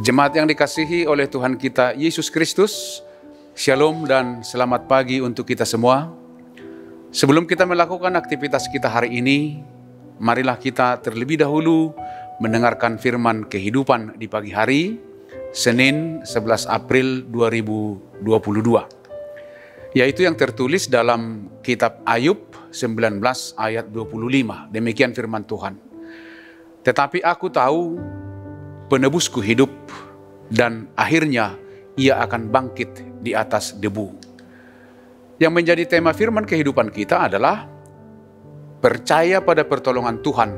Jemaat yang dikasihi oleh Tuhan kita Yesus Kristus, Shalom dan selamat pagi untuk kita semua. Sebelum kita melakukan aktivitas kita hari ini, marilah kita terlebih dahulu mendengarkan firman kehidupan di pagi hari, Senin 11 April 2022. Yaitu yang tertulis dalam kitab Ayub 19 ayat 25. Demikian firman Tuhan. Tetapi aku tahu penebusku hidup, dan akhirnya ia akan bangkit di atas debu. Yang menjadi tema firman kehidupan kita adalah percaya pada pertolongan Tuhan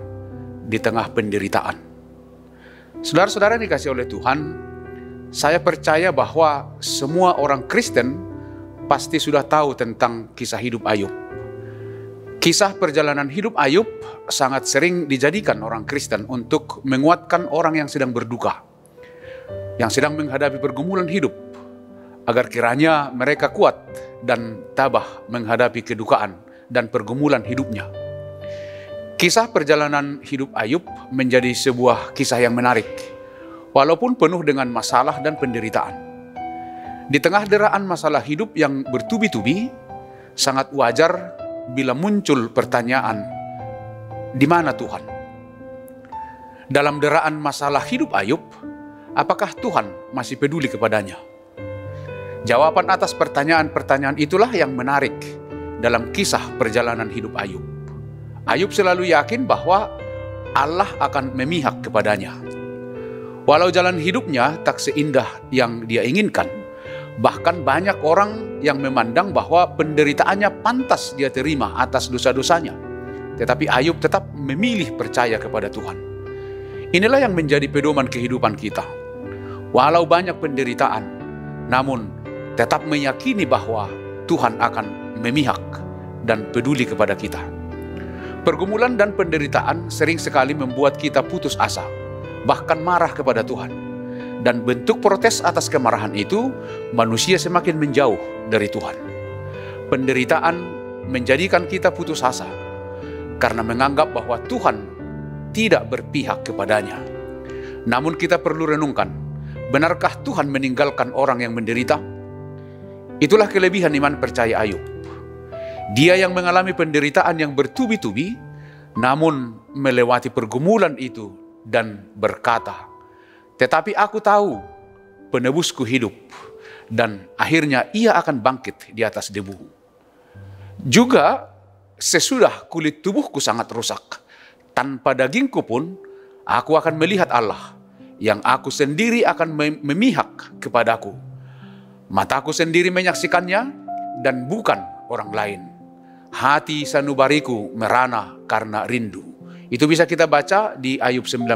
di tengah penderitaan. Saudara-saudara yang dikasihi oleh Tuhan, saya percaya bahwa semua orang Kristen pasti sudah tahu tentang kisah hidup Ayub. Kisah perjalanan hidup Ayub sangat sering dijadikan orang Kristen untuk menguatkan orang yang sedang berduka, yang sedang menghadapi pergumulan hidup, agar kiranya mereka kuat dan tabah menghadapi kedukaan dan pergumulan hidupnya. Kisah perjalanan hidup Ayub menjadi sebuah kisah yang menarik, walaupun penuh dengan masalah dan penderitaan. Di tengah deraan masalah hidup yang bertubi-tubi, sangat wajar bila muncul pertanyaan, di mana Tuhan? Dalam deraan masalah hidup Ayub, apakah Tuhan masih peduli kepadanya? Jawaban atas pertanyaan-pertanyaan itulah yang menarik dalam kisah perjalanan hidup Ayub. Ayub selalu yakin bahwa Allah akan memihak kepadanya. Walau jalan hidupnya tak seindah yang dia inginkan, bahkan banyak orang yang memandang bahwa penderitaannya pantas dia terima atas dosa-dosanya. Tetapi Ayub tetap memilih percaya kepada Tuhan. Inilah yang menjadi pedoman kehidupan kita. Walau banyak penderitaan, namun tetap meyakini bahwa Tuhan akan memihak dan peduli kepada kita. Pergumulan dan penderitaan sering sekali membuat kita putus asa, bahkan marah kepada Tuhan. Dan bentuk protes atas kemarahan itu, manusia semakin menjauh dari Tuhan. Penderitaan menjadikan kita putus asa, karena menganggap bahwa Tuhan tidak berpihak kepadanya. Namun kita perlu renungkan, benarkah Tuhan meninggalkan orang yang menderita? Itulah kelebihan iman percaya Ayub. Dia yang mengalami penderitaan yang bertubi-tubi, namun melewati pergumulan itu dan berkata, tetapi aku tahu penebusku hidup, dan akhirnya ia akan bangkit di atas debu. Juga sesudah kulit tubuhku sangat rusak, tanpa dagingku pun aku akan melihat Allah, yang aku sendiri akan memihak kepadaku. Mataku sendiri menyaksikannya dan bukan orang lain. Hati sanubariku merana karena rindu. Itu bisa kita baca di Ayub 19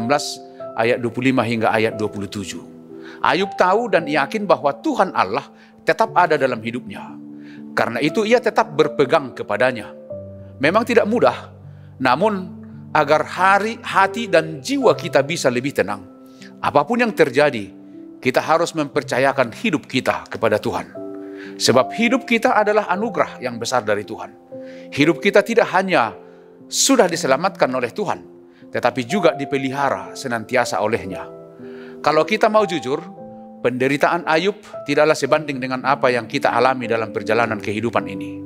ayat 25 hingga ayat 27. Ayub tahu dan yakin bahwa Tuhan Allah tetap ada dalam hidupnya. Karena itu ia tetap berpegang kepadanya. Memang tidak mudah, namun agar hati dan jiwa kita bisa lebih tenang, apapun yang terjadi, kita harus mempercayakan hidup kita kepada Tuhan. Sebab hidup kita adalah anugerah yang besar dari Tuhan. Hidup kita tidak hanya sudah diselamatkan oleh Tuhan, tetapi juga dipelihara senantiasa olehnya. Kalau kita mau jujur, penderitaan Ayub tidaklah sebanding dengan apa yang kita alami dalam perjalanan kehidupan ini.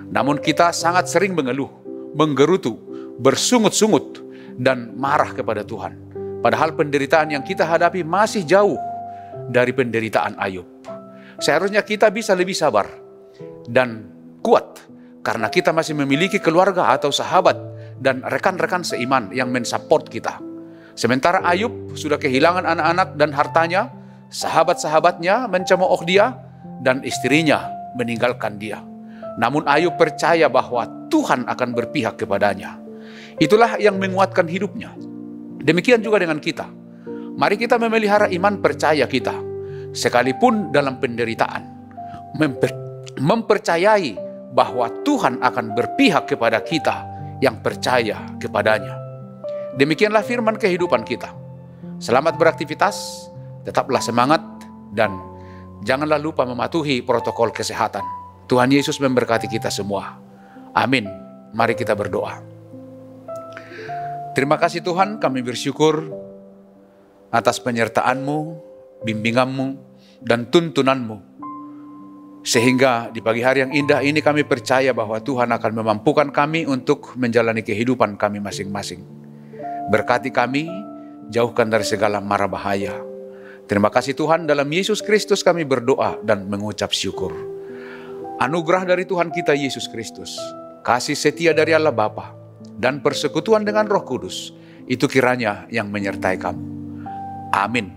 Namun kita sangat sering mengeluh, menggerutu, bersungut-sungut, dan marah kepada Tuhan. Padahal penderitaan yang kita hadapi masih jauh dari penderitaan Ayub. Seharusnya kita bisa lebih sabar dan kuat, karena kita masih memiliki keluarga atau sahabat dan rekan-rekan seiman yang mensupport kita. Sementara Ayub sudah kehilangan anak-anak dan hartanya, sahabat-sahabatnya mencemooh dia, dan istrinya meninggalkan dia. Namun Ayub percaya bahwa Tuhan akan berpihak kepadanya. Itulah yang menguatkan hidupnya. Demikian juga dengan kita. Mari kita memelihara iman percaya kita, sekalipun dalam penderitaan. Mempercayai bahwa Tuhan akan berpihak kepada kita yang percaya kepadanya. Demikianlah firman kehidupan kita. Selamat beraktivitas, tetaplah semangat, dan janganlah lupa mematuhi protokol kesehatan. Tuhan Yesus memberkati kita semua. Amin. Mari kita berdoa. Terima kasih Tuhan, kami bersyukur atas penyertaan-Mu bimbinganmu, dan tuntunanmu. Sehingga di pagi hari yang indah ini kami percaya bahwa Tuhan akan memampukan kami untuk menjalani kehidupan kami masing-masing. Berkati kami, jauhkan dari segala mara bahaya. Terima kasih Tuhan, dalam Yesus Kristus kami berdoa dan mengucap syukur. Anugerah dari Tuhan kita Yesus Kristus, kasih setia dari Allah Bapa, dan persekutuan dengan Roh Kudus, itu kiranya yang menyertai kamu. Amin.